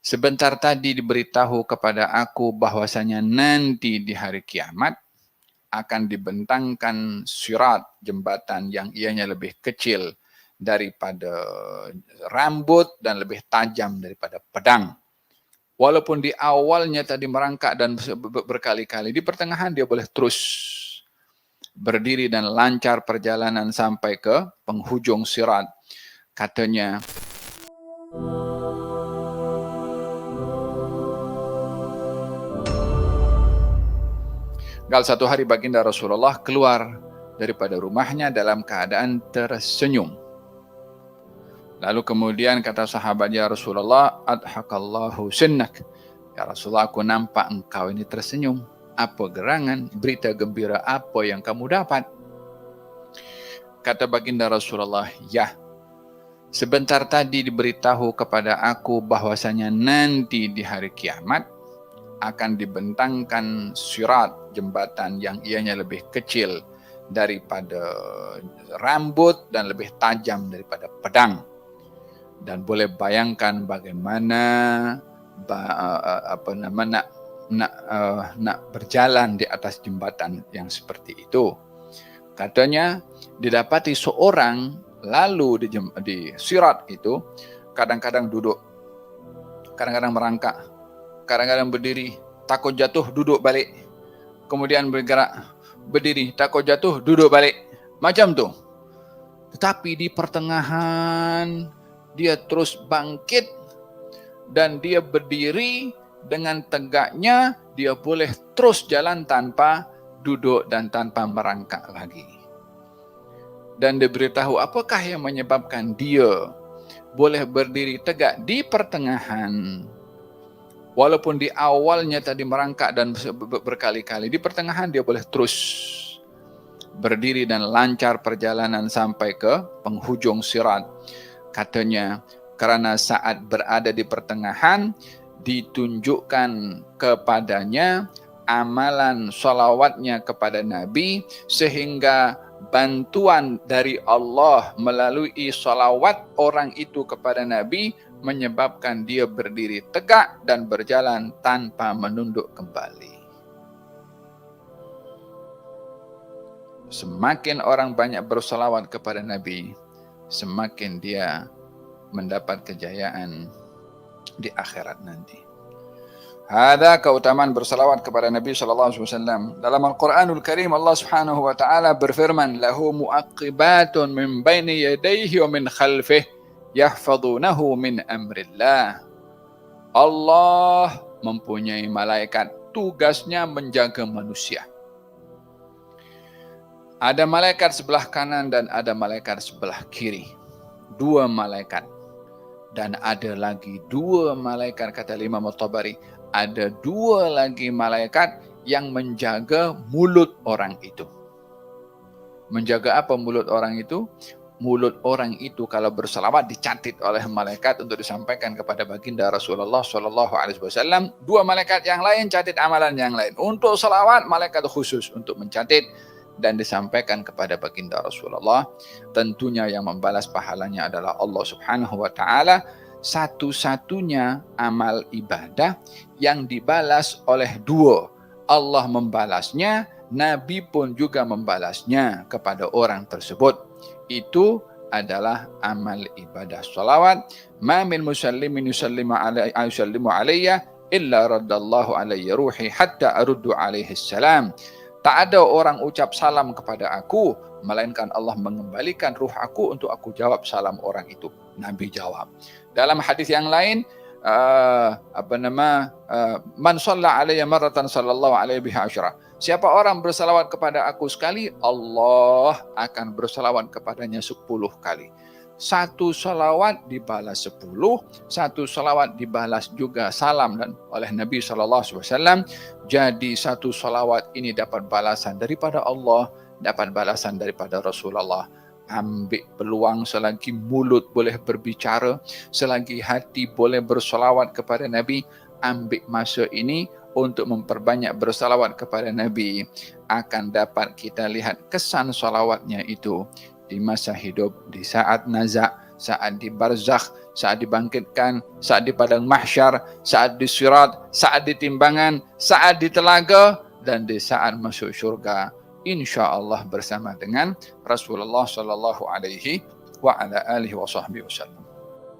Sebentar tadi diberitahu kepada aku bahwasanya nanti di hari kiamat akan dibentangkan sirat, jembatan yang ianya lebih kecil daripada rambut dan lebih tajam daripada pedang. Walaupun di awalnya tadi merangkak dan berkali-kali, di pertengahan dia boleh terus berdiri dan lancar perjalanan sampai ke penghujung sirat. Katanya, satu hari baginda Rasulullah keluar daripada rumahnya dalam keadaan tersenyum. Lalu kemudian kata sahabat, ya Rasulullah, adhakallahu sinnak. Ya Rasulullah, aku nampak engkau ini tersenyum. Apa gerangan, berita gembira apa yang kamu dapat? Kata baginda Rasulullah, ya, sebentar tadi diberitahu kepada aku bahwasanya nanti di hari kiamat akan dibentangkan sirat, jembatan yang ianya lebih kecil daripada rambut dan lebih tajam daripada pedang. Dan boleh bayangkan bagaimana nak berjalan di atas jembatan yang seperti itu. Katanya didapati seorang lalu di sirat itu kadang-kadang duduk, kadang-kadang merangkak, kadang-kadang berdiri, takut jatuh duduk balik, kemudian bergerak, berdiri, takut jatuh duduk balik, macam tu. Tetapi di pertengahan dia terus bangkit dan dia berdiri dengan tegaknya, dia boleh terus jalan tanpa duduk dan tanpa merangkak lagi. Dan diberitahu apakah yang menyebabkan dia boleh berdiri tegak di pertengahan. Walaupun di awalnya tadi merangkak dan berkali-kali, di pertengahan dia boleh terus berdiri dan lancar perjalanan sampai ke penghujung sirat. Katanya, karena saat berada di pertengahan, ditunjukkan kepadanya amalan salawatnya kepada Nabi, sehingga bantuan dari Allah melalui salawat orang itu kepada Nabi menyebabkan dia berdiri tegak dan berjalan tanpa menunduk kembali. Semakin orang banyak bersalawat kepada Nabi, semakin dia mendapat kejayaan di akhirat nanti. Ada keutamaan bersalawat kepada Nabi sallallahu alaihi wasallam. Dalam Al-Qur'anul Karim Allah Subhanahu wa taala berfirman, "Lahu mu'aqibatun min baini yadayhi wa min khalfihi yahfazunahu min amrillah." Allah mempunyai malaikat, tugasnya menjaga manusia. Ada malaikat sebelah kanan dan ada malaikat sebelah kiri. 2 malaikat. Dan ada lagi 2 malaikat, kata Imam At-Tabari, ada 2 lagi malaikat yang menjaga mulut orang itu. Menjaga apa mulut orang itu? Mulut orang itu kalau bersalawat dicatat oleh malaikat untuk disampaikan kepada baginda Rasulullah SAW. 2 malaikat yang lain catat amalan yang lain. Untuk salawat malaikat khusus untuk mencatat dan disampaikan kepada baginda Rasulullah. Tentunya yang membalas pahalanya adalah Allah Subhanahu wa taala. Satu-satunya amal ibadah yang dibalas oleh 2. Allah membalasnya, Nabi pun juga membalasnya kepada orang tersebut. Itu adalah amal ibadah salawat. Ma min musallimin yusallimu alayya illa raddallahu alayya ruhi hatta aruddu alaihi salam. Tak ada orang ucap salam kepada aku, melainkan Allah mengembalikan ruh aku untuk aku jawab salam orang itu. Nabi jawab. Dalam hadis yang lain, man shalla alayya marratan sallallahu alaihi biha asyra. Siapa orang bersalawat kepada aku sekali, Allah akan bersalawat kepadanya 10 kali. 1 salawat dibalas 10, 1 salawat dibalas juga salam dan oleh Nabi SAW. Jadi 1 salawat ini dapat balasan daripada Allah, dapat balasan daripada Rasulullah. Ambil peluang selagi mulut boleh berbicara, selagi hati boleh bersalawat kepada Nabi, ambil masa ini untuk memperbanyak bersalawat kepada Nabi. Akan dapat kita lihat kesan salawatnya itu di masa hidup, di saat nazak, saat di barzakh, saat dibangkitkan, saat di padang mahsyar, saat di sirat, saat di timbangan, saat di telaga, dan di saat masuk syurga. Insya Allah bersama dengan Rasulullah Sallallahu Alaihi wa ala alihi wa sahbihi wasallam.